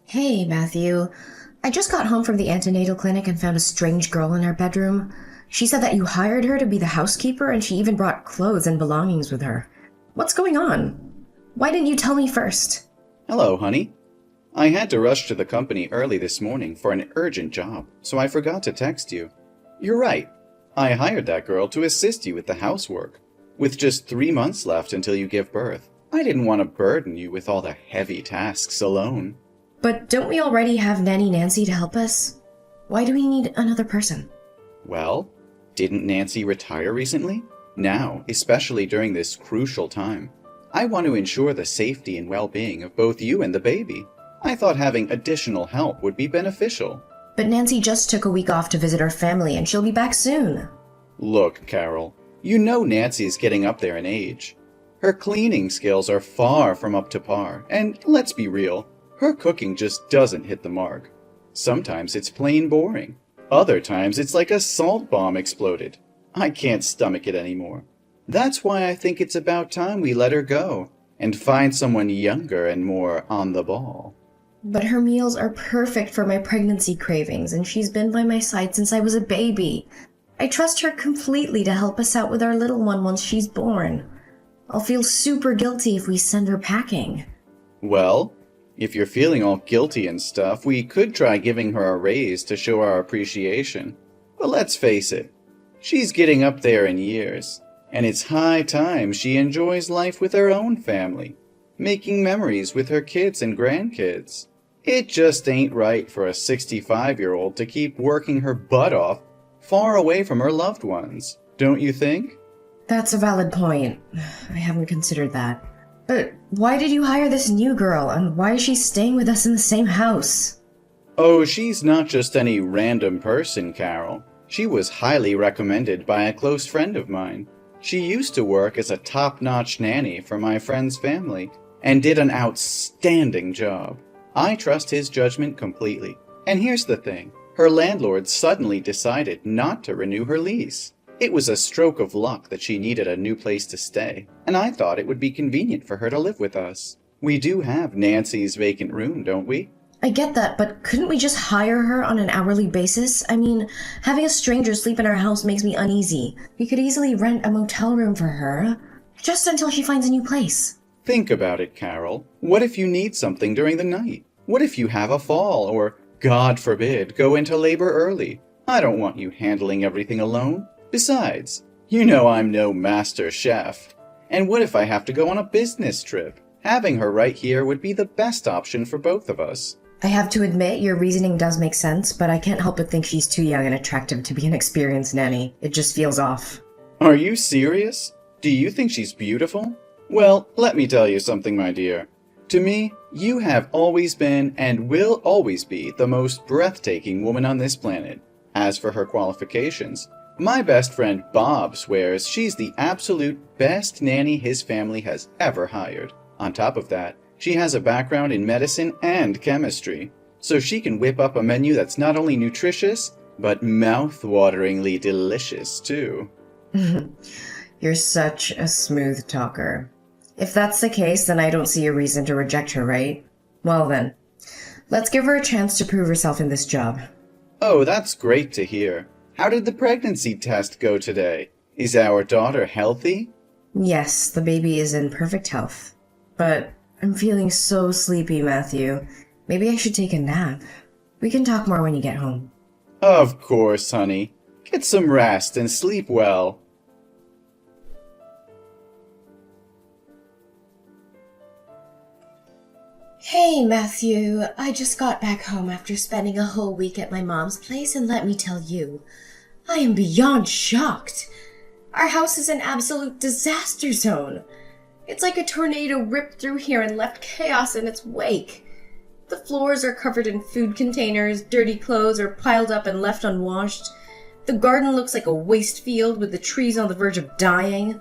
Hey, Matthew. I just got home from the antenatal clinic and found a strange girl in her bedroom. She said that you hired her to be the housekeeper and she even brought clothes and belongings with her. What's going on? Why didn't you tell me first? Hello, honey. I had to rush to the company early this morning for an urgent job, so I forgot to text you. You're right. I hired that girl to assist you with the housework. With just 3 months left until you give birth, I didn't want to burden you with all the heavy tasks alone. But don't we already have Nanny Nancy to help us? Why do we need another person? Well, didn't Nancy retire recently? Now, especially during this crucial time, I want to ensure the safety and well-being of both you and the baby. I thought having additional help would be beneficial. But Nancy just took a week off to visit her family and she'll be back soon. Look, Carol, you know Nancy's getting up there in age. Her cleaning skills are far from up to par, and let's be real, her cooking just doesn't hit the mark. Sometimes it's plain boring. Other times it's like a salt bomb exploded. I can't stomach it anymore. That's why I think it's about time we let her go and find someone younger and more on the ball. But her meals are perfect for my pregnancy cravings and she's been by my side since I was a baby. I trust her completely to help us out with our little one once she's born. I'll feel super guilty if we send her packing. Well, if you're feeling all guilty and stuff, we could try giving her a raise to show our appreciation. But let's face it, she's getting up there in years, and it's high time she enjoys life with her own family, making memories with her kids and grandkids. It just ain't right for a 65-year-old to keep working her butt off far away from her loved ones, don't you think? That's a valid point. I haven't considered that. But why did you hire this new girl, and why is she staying with us in the same house? Oh, she's not just any random person, Carol. She was highly recommended by a close friend of mine. She used to work as a top-notch nanny for my friend's family, and did an outstanding job. I trust his judgment completely. And here's the thing. Her landlord suddenly decided not to renew her lease. It was a stroke of luck that she needed a new place to stay, and I thought it would be convenient for her to live with us. We do have Nancy's vacant room, don't we? I get that, but couldn't we just hire her on an hourly basis? I mean, having a stranger sleep in our house makes me uneasy. We could easily rent a motel room for her, just until she finds a new place. Think about it, Carol. What if you need something during the night? What if you have a fall, or, God forbid, go into labor early? I don't want you handling everything alone. Besides, you know I'm no master chef. And what if I have to go on a business trip? Having her right here would be the best option for both of us. I have to admit, your reasoning does make sense, but I can't help but think she's too young and attractive to be an experienced nanny. It just feels off. Are you serious? Do you think she's beautiful? Well, let me tell you something, my dear. To me, you have always been and will always be the most breathtaking woman on this planet. As for her qualifications, my best friend Bob swears she's the absolute best nanny his family has ever hired. On top of that, she has a background in medicine and chemistry, so she can whip up a menu that's not only nutritious, but mouth-wateringly delicious, too. You're such a smooth talker. If that's the case, then I don't see a reason to reject her, right? Well then, let's give her a chance to prove herself in this job. Oh, that's great to hear. How did the pregnancy test go today? Is our daughter healthy? Yes, the baby is in perfect health. But I'm feeling so sleepy, Matthew. Maybe I should take a nap. We can talk more when you get home. Of course, honey. Get some rest and sleep well. Hey, Matthew. I just got back home after spending a whole week at my mom's place, and let me tell you, I am beyond shocked. Our house is an absolute disaster zone. It's like a tornado ripped through here and left chaos in its wake. The floors are covered in food containers, dirty clothes are piled up and left unwashed. The garden looks like a waste field with the trees on the verge of dying.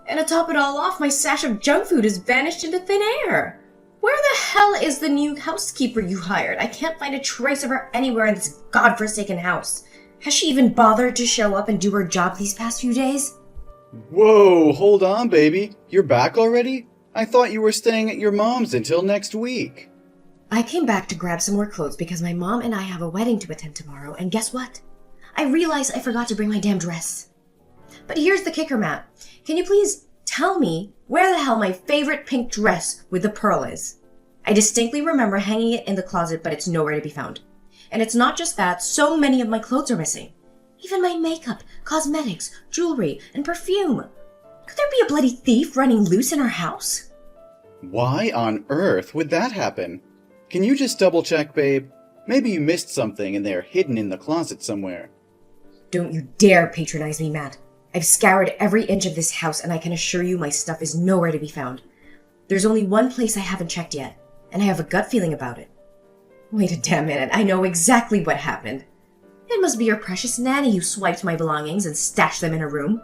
And to top it all off, my stash of junk food has vanished into thin air. Where the hell is the new housekeeper you hired? I can't find a trace of her anywhere in this godforsaken house. Has she even bothered to show up and do her job these past few days? Whoa, hold on, baby. You're back already? I thought you were staying at your mom's until next week. I came back to grab some more clothes because my mom and I have a wedding to attend tomorrow, and guess what? I realized I forgot to bring my damn dress. But here's the kicker, Matt. Can you please tell me where the hell my favorite pink dress with the pearl is? I distinctly remember hanging it in the closet, but it's nowhere to be found. And it's not just that, so many of my clothes are missing. Even my makeup, cosmetics, jewelry, and perfume. Could there be a bloody thief running loose in our house? Why on earth would that happen? Can you just double check, babe? Maybe you missed something and they're hidden in the closet somewhere. Don't you dare patronize me, Matt. I've scoured every inch of this house and I can assure you my stuff is nowhere to be found. There's only one place I haven't checked yet, and I have a gut feeling about it. Wait a damn minute, I know exactly what happened. It must be your precious nanny who swiped my belongings and stashed them in her room.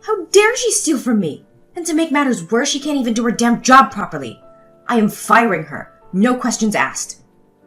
How dare she steal from me? And to make matters worse, she can't even do her damn job properly. I am firing her. No questions asked.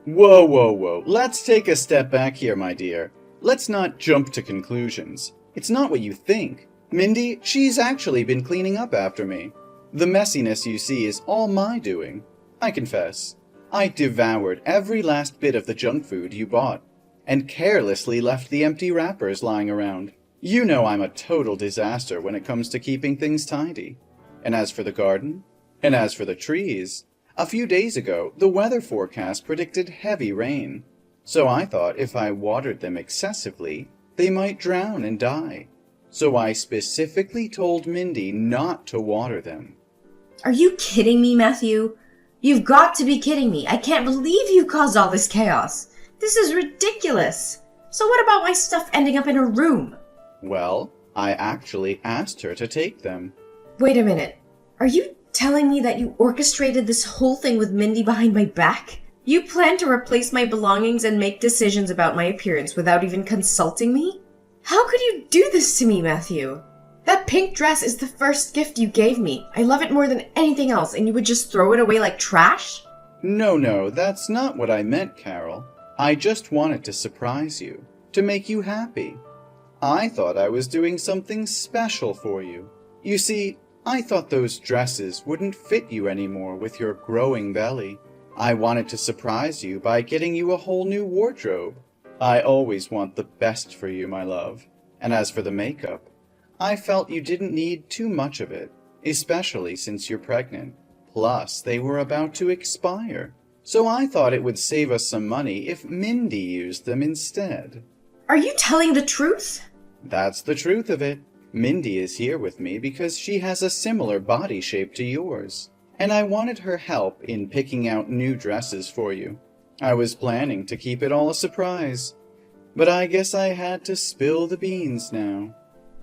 Whoa, whoa, whoa. Let's take a step back here, my dear. Let's not jump to conclusions. It's not what you think. Mindy, she's actually been cleaning up after me. The messiness you see is all my doing. I confess, I devoured every last bit of the junk food you bought, and carelessly left the empty wrappers lying around. You know I'm a total disaster when it comes to keeping things tidy. And as for the garden, and as for the trees, a few days ago, the weather forecast predicted heavy rain. So I thought if I watered them excessively, they might drown and die. So I specifically told Mindy not to water them. Are you kidding me, Matthew? You've got to be kidding me. I can't believe you caused all this chaos. This is ridiculous. So what about my stuff ending up in her room? Well, I actually asked her to take them. Wait a minute. Are you telling me that you orchestrated this whole thing with Mindy behind my back? You plan to replace my belongings and make decisions about my appearance without even consulting me? How could you do this to me, Matthew? That pink dress is the first gift you gave me. I love it more than anything else, and you would just throw it away like trash? No, that's not what I meant, Carol. I just wanted to surprise you, to make you happy. I thought I was doing something special for you. You see, I thought those dresses wouldn't fit you anymore with your growing belly. I wanted to surprise you by getting you a whole new wardrobe. I always want the best for you, my love. And as for the makeup, I felt you didn't need too much of it, especially since you're pregnant. Plus, they were about to expire. So I thought it would save us some money if Mindy used them instead. Are you telling the truth? That's the truth of it. Mindy is here with me because she has a similar body shape to yours, and I wanted her help in picking out new dresses for you. I was planning to keep it all a surprise, but I guess I had to spill the beans now.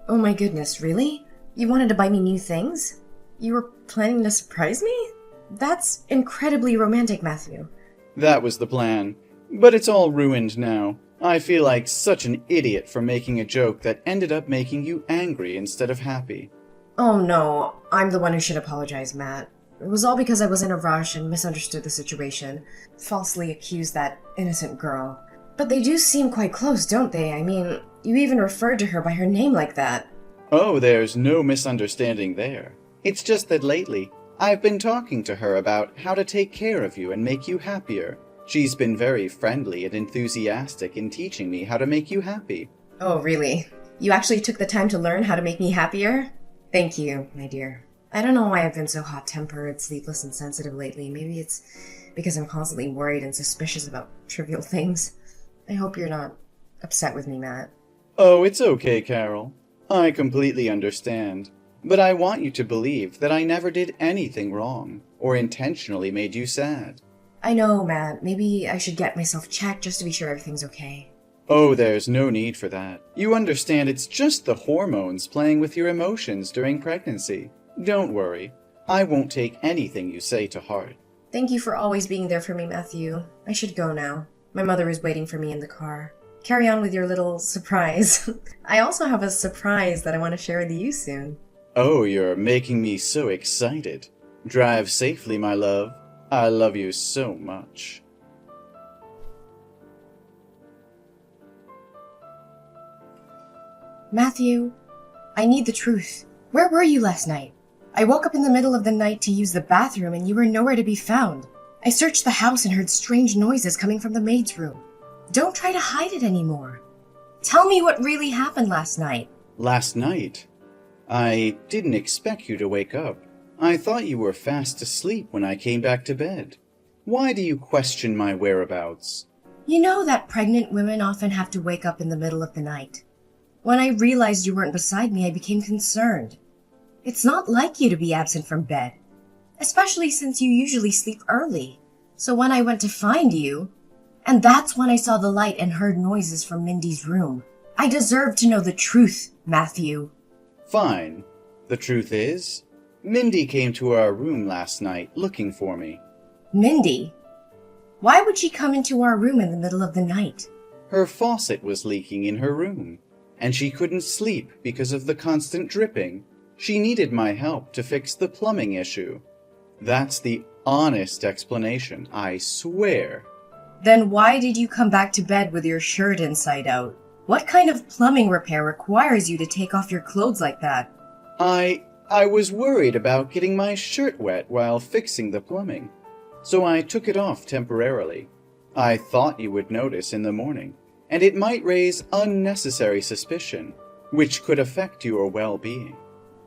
Oh my goodness, really? You wanted to buy me new things? You were planning to surprise me? That's incredibly romantic, Matthew. That was the plan, but it's all ruined now. I feel like such an idiot for making a joke that ended up making you angry instead of happy. Oh no, I'm the one who should apologize, Matt. It was all because I was in a rush and misunderstood the situation. Falsely accused that innocent girl. But they do seem quite close, don't they? I mean, you even referred to her by her name like that. Oh, there's no misunderstanding there. It's just that lately, I've been talking to her about how to take care of you and make you happier. She's been very friendly and enthusiastic in teaching me how to make you happy. Oh, really? You actually took the time to learn how to make me happier? Thank you, my dear. I don't know why I've been so hot-tempered, sleepless, and sensitive lately. Maybe it's because I'm constantly worried and suspicious about trivial things. I hope you're not upset with me, Matt. Oh, it's okay, Carol. I completely understand. But I want you to believe that I never did anything wrong, or intentionally made you sad. I know, Matt. Maybe I should get myself checked just to be sure everything's okay. Oh, there's no need for that. You understand it's just the hormones playing with your emotions during pregnancy. Don't worry. I won't take anything you say to heart. Thank you for always being there for me, Matthew. I should go now. My mother is waiting for me in the car. Carry on with your little surprise. I also have a surprise that I want to share with you soon. Oh, you're making me so excited. Drive safely, my love. I love you so much. Matthew, I need the truth. Where were you last night? I woke up in the middle of the night to use the bathroom and you were nowhere to be found. I searched the house and heard strange noises coming from the maid's room. Don't try to hide it anymore. Tell me what really happened last night. Last night? I didn't expect you to wake up. I thought you were fast asleep when I came back to bed. Why do you question my whereabouts? You know that pregnant women often have to wake up in the middle of the night. When I realized you weren't beside me, I became concerned. It's not like you to be absent from bed, especially since you usually sleep early. So when I went to find you, and that's when I saw the light and heard noises from Mindy's room. I deserve to know the truth, Matthew. Fine. The truth is, Mindy came to our room last night looking for me. Mindy? Why would she come into our room in the middle of the night? Her faucet was leaking in her room, and she couldn't sleep because of the constant dripping. She needed my help to fix the plumbing issue. That's the honest explanation, I swear. Then why did you come back to bed with your shirt inside out? What kind of plumbing repair requires you to take off your clothes like that? I was worried about getting my shirt wet while fixing the plumbing, so I took it off temporarily. I thought you would notice in the morning, and it might raise unnecessary suspicion, which could affect your well-being.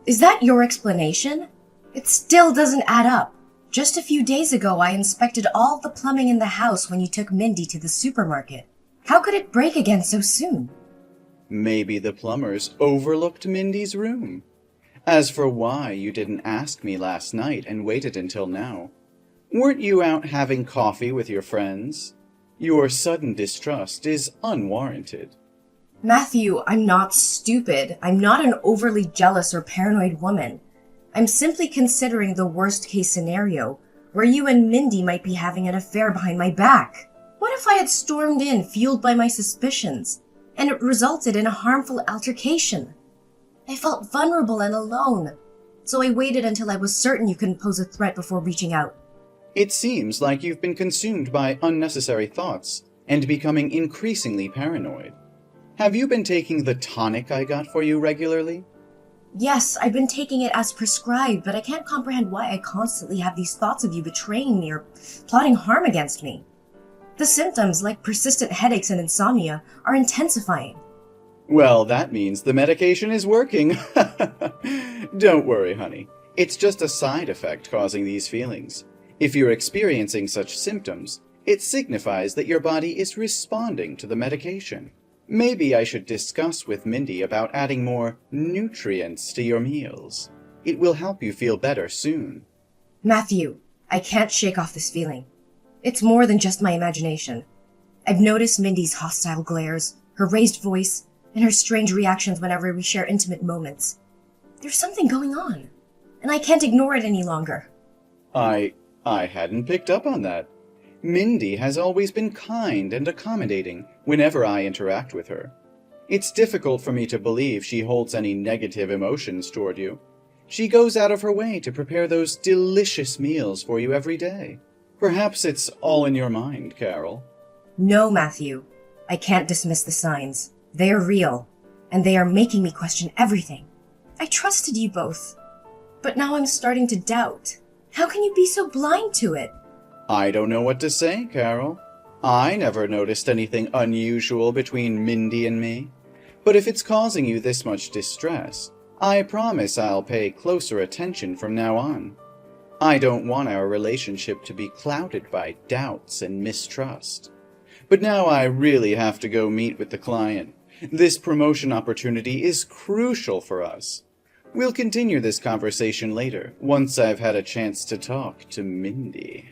Is that your explanation? It still doesn't add up. Just a few days ago, I inspected all the plumbing in the house when you took Mindy to the supermarket. How could it break again so soon? Maybe the plumbers overlooked Mindy's room. As for why you didn't ask me last night and waited until now, weren't you out having coffee with your friends? Your sudden distrust is unwarranted. Matthew, I'm not stupid. I'm not an overly jealous or paranoid woman. I'm simply considering the worst-case scenario, where you and Mindy might be having an affair behind my back. What if I had stormed in, fueled by my suspicions, and it resulted in a harmful altercation? I felt vulnerable and alone, so I waited until I was certain you couldn't pose a threat before reaching out. It seems like you've been consumed by unnecessary thoughts and becoming increasingly paranoid. Have you been taking the tonic I got for you regularly? Yes, I've been taking it as prescribed, but I can't comprehend why I constantly have these thoughts of you betraying me or plotting harm against me. The symptoms, like persistent headaches and insomnia, are intensifying. Well, that means the medication is working. Don't worry, honey. It's just a side effect causing these feelings. If you're experiencing such symptoms, it signifies that your body is responding to the medication. Maybe I should discuss with Mindy about adding more nutrients to your meals. It will help you feel better soon. Matthew, I can't shake off this feeling. It's more than just my imagination. I've noticed Mindy's hostile glares, her raised voice, and her strange reactions whenever we share intimate moments. There's something going on, and I can't ignore it any longer. I hadn't picked up on that. Mindy has always been kind and accommodating whenever I interact with her. It's difficult for me to believe she holds any negative emotions toward you. She goes out of her way to prepare those delicious meals for you every day. Perhaps it's all in your mind, Carol. No, Matthew. I can't dismiss the signs. They are real, and they are making me question everything. I trusted you both, but now I'm starting to doubt. How can you be so blind to it? I don't know what to say, Carol. I never noticed anything unusual between Mindy and me. But if it's causing you this much distress, I promise I'll pay closer attention from now on. I don't want our relationship to be clouded by doubts and mistrust. But now I really have to go meet with the client. This promotion opportunity is crucial for us. We'll continue this conversation later, once I've had a chance to talk to Mindy.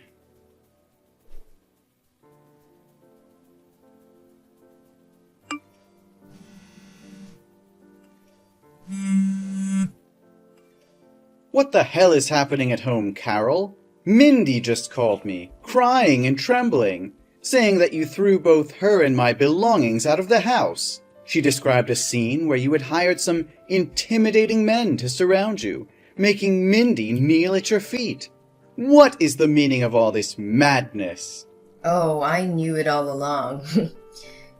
What the hell is happening at home, Carol? Mindy just called me, crying and trembling, saying that you threw both her and my belongings out of the house. She described a scene where you had hired some intimidating men to surround you, making Mindy kneel at your feet. What is the meaning of all this madness? Oh, I knew it all along.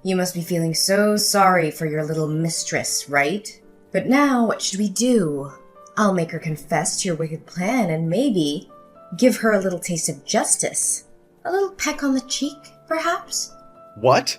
You must be feeling so sorry for your little mistress, right? But now, what should we do? I'll make her confess to your wicked plan and maybe give her a little taste of justice. A little peck on the cheek, perhaps? What?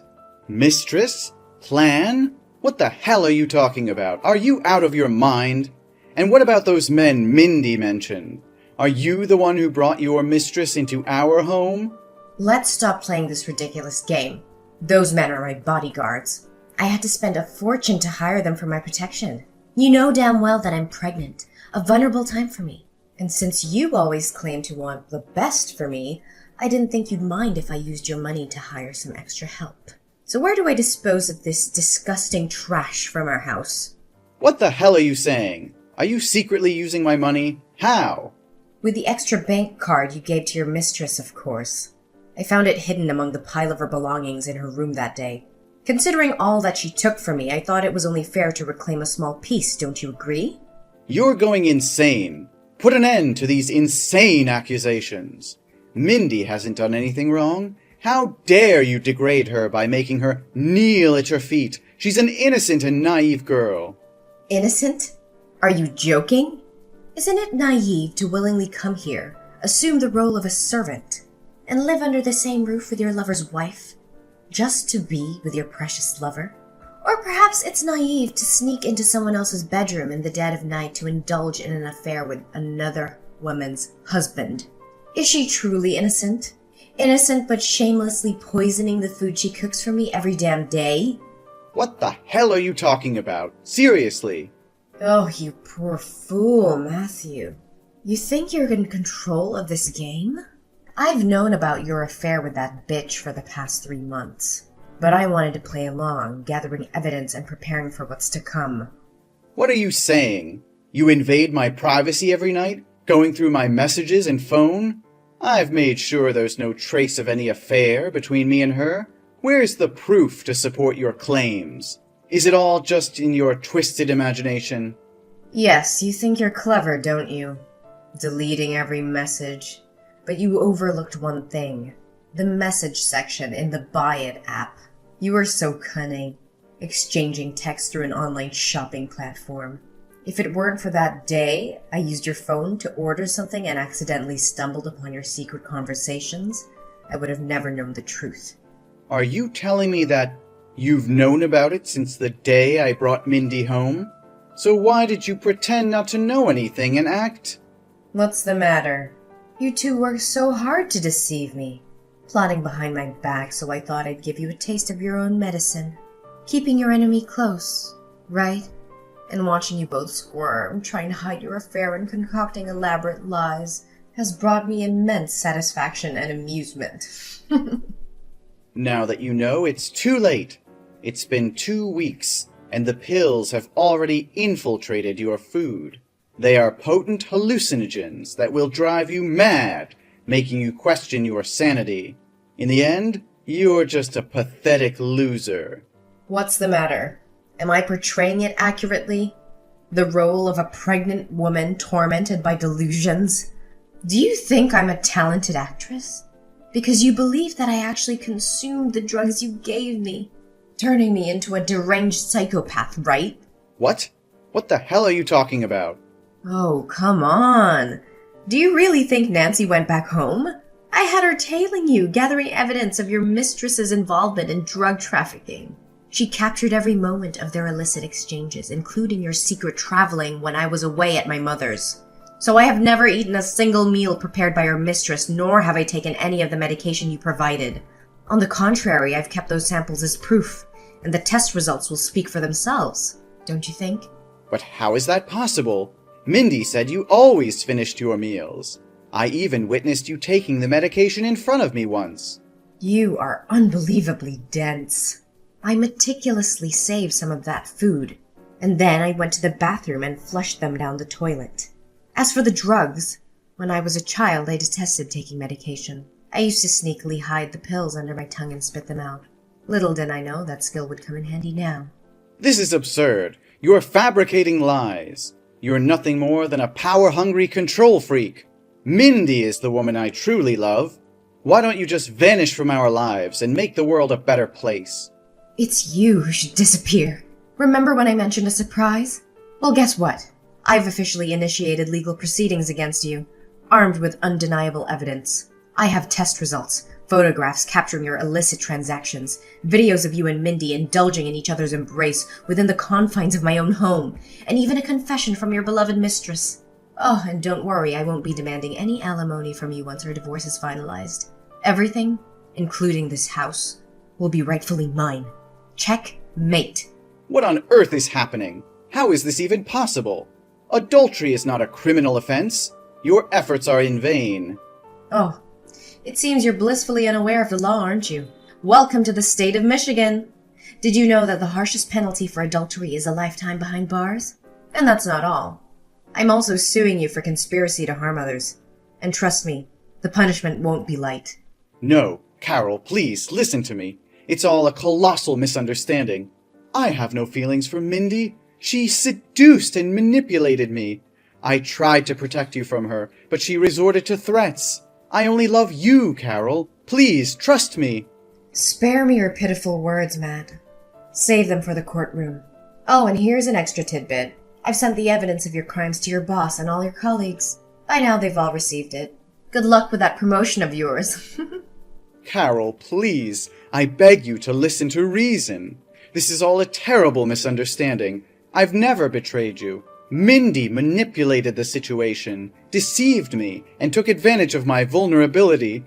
Mistress? Plan? What the hell are you talking about? Are you out of your mind? And what about those men Mindy mentioned? Are you the one who brought your mistress into our home? Let's stop playing this ridiculous game. Those men are my bodyguards. I had to spend a fortune to hire them for my protection. You know damn well that I'm pregnant, a vulnerable time for me. And since you always claim to want the best for me, I didn't think you'd mind if I used your money to hire some extra help. So where do I dispose of this disgusting trash from our house? What the hell are you saying? Are you secretly using my money? How? With the extra bank card you gave to your mistress, of course. I found it hidden among the pile of her belongings in her room that day. Considering all that she took from me, I thought it was only fair to reclaim a small piece, don't you agree? You're going insane. Put an end to these insane accusations. Mindy hasn't done anything wrong. How dare you degrade her by making her kneel at your feet? She's an innocent and naive girl. Innocent? Are you joking? Isn't it naive to willingly come here, assume the role of a servant, and live under the same roof with your lover's wife, just to be with your precious lover? Or perhaps it's naive to sneak into someone else's bedroom in the dead of night to indulge in an affair with another woman's husband. Is she truly innocent? Innocent but shamelessly poisoning the food she cooks for me every damn day? What the hell are you talking about? Seriously? Oh, you poor fool, Matthew. You think you're in control of this game? I've known about your affair with that bitch for the past 3 months, but I wanted to play along, gathering evidence and preparing for what's to come. What are you saying? You invade my privacy every night, going through my messages and phone? I've made sure there's no trace of any affair between me and her. Where's the proof to support your claims? Is it all just in your twisted imagination? Yes, you think you're clever, don't you? Deleting every message. But you overlooked one thing. The message section in the Buy It app. You were so cunning, exchanging text through an online shopping platform. If it weren't for that day I used your phone to order something and accidentally stumbled upon your secret conversations, I would have never known the truth. Are you telling me that you've known about it since the day I brought Mindy home? So why did you pretend not to know anything and act? What's the matter? You two worked so hard to deceive me, plotting behind my back, so I thought I'd give you a taste of your own medicine. Keeping your enemy close, right? And watching you both squirm, trying to hide your affair and concocting elaborate lies, has brought me immense satisfaction and amusement. Now that you know, it's too late. It's been 2 weeks, and the pills have already infiltrated your food. They are potent hallucinogens that will drive you mad, making you question your sanity. In the end, you're just a pathetic loser. What's the matter? Am I portraying it accurately? The role of a pregnant woman tormented by delusions? Do you think I'm a talented actress? Because you believe that I actually consumed the drugs you gave me, turning me into a deranged psychopath, right? What? What the hell are you talking about? Oh, come on. Do you really think Nancy went back home? I had her tailing you, gathering evidence of your mistress's involvement in drug trafficking. She captured every moment of their illicit exchanges, including your secret traveling when I was away at my mother's. So I have never eaten a single meal prepared by your mistress, nor have I taken any of the medication you provided. On the contrary, I've kept those samples as proof, and the test results will speak for themselves, don't you think? But how is that possible? Mindy said you always finished your meals. I even witnessed you taking the medication in front of me once. You are unbelievably dense. I meticulously saved some of that food, and then I went to the bathroom and flushed them down the toilet. As for the drugs, when I was a child I detested taking medication. I used to sneakily hide the pills under my tongue and spit them out. Little did I know that skill would come in handy now. This is absurd. You're fabricating lies. You're nothing more than a power-hungry control freak. Mindy is the woman I truly love. Why don't you just vanish from our lives and make the world a better place? It's you who should disappear. Remember when I mentioned a surprise? Well, guess what? I've officially initiated legal proceedings against you, armed with undeniable evidence. I have test results, photographs capturing your illicit transactions, videos of you and Mindy indulging in each other's embrace within the confines of my own home, and even a confession from your beloved mistress. Oh, and don't worry, I won't be demanding any alimony from you once our divorce is finalized. Everything, including this house, will be rightfully mine. Checkmate. What on earth is happening? How is this even possible? Adultery is not a criminal offense. Your efforts are in vain. Oh, it seems you're blissfully unaware of the law, aren't you? Welcome to the state of Michigan. Did you know that the harshest penalty for adultery is a lifetime behind bars? And that's not all. I'm also suing you for conspiracy to harm others. And trust me, the punishment won't be light. No, Carol, please, listen to me. It's all a colossal misunderstanding. I have no feelings for Mindy. She seduced and manipulated me. I tried to protect you from her, but she resorted to threats. I only love you, Carol. Please, trust me. Spare me your pitiful words, Matt. Save them for the courtroom. Oh, and here's an extra tidbit. I've sent the evidence of your crimes to your boss and all your colleagues. By now they've all received it. Good luck with that promotion of yours. Carol, please, I beg you to listen to reason. This is all a terrible misunderstanding. I've never betrayed you. Mindy manipulated the situation, deceived me, and took advantage of my vulnerability.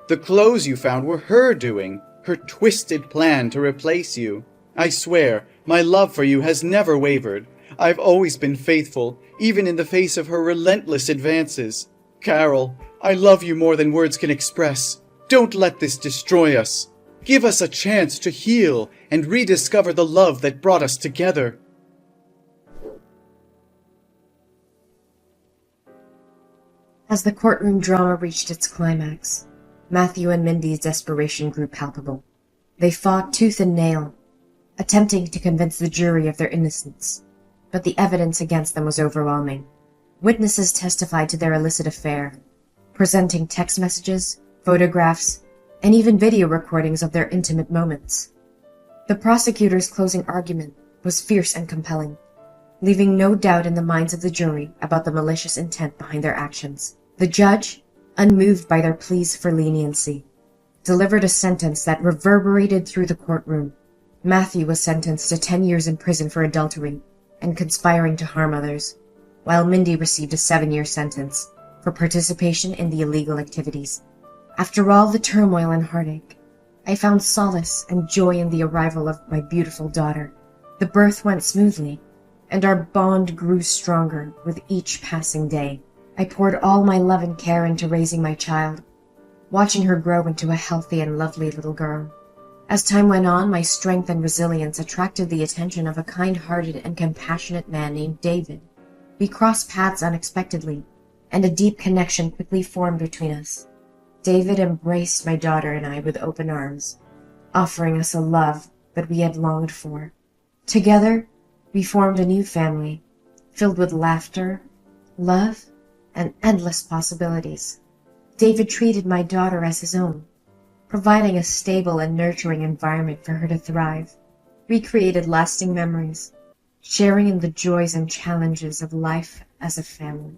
The clothes you found were her doing, her twisted plan to replace you. I swear, my love for you has never wavered. I've always been faithful, even in the face of her relentless advances. Carol, I love you more than words can express. Don't let this destroy us. Give us a chance to heal and rediscover the love that brought us together. As the courtroom drama reached its climax, Matthew and Mindy's desperation grew palpable. They fought tooth and nail, attempting to convince the jury of their innocence, but the evidence against them was overwhelming. Witnesses testified to their illicit affair, presenting text messages, photographs, and even video recordings of their intimate moments. The prosecutor's closing argument was fierce and compelling, leaving no doubt in the minds of the jury about the malicious intent behind their actions. The judge, unmoved by their pleas for leniency, delivered a sentence that reverberated through the courtroom. Matthew was sentenced to 10 years in prison for adultery and conspiring to harm others, while Mindy received a 7-year sentence for participation in the illegal activities. After all the turmoil and heartache, I found solace and joy in the arrival of my beautiful daughter. The birth went smoothly, and our bond grew stronger with each passing day. I poured all my love and care into raising my child, watching her grow into a healthy and lovely little girl. As time went on, my strength and resilience attracted the attention of a kind-hearted and compassionate man named David. We crossed paths unexpectedly, and a deep connection quickly formed between us. David embraced my daughter and I with open arms, offering us a love that we had longed for. Together, we formed a new family, filled with laughter, love, and endless possibilities. David treated my daughter as his own, providing a stable and nurturing environment for her to thrive. We created lasting memories, sharing in the joys and challenges of life as a family.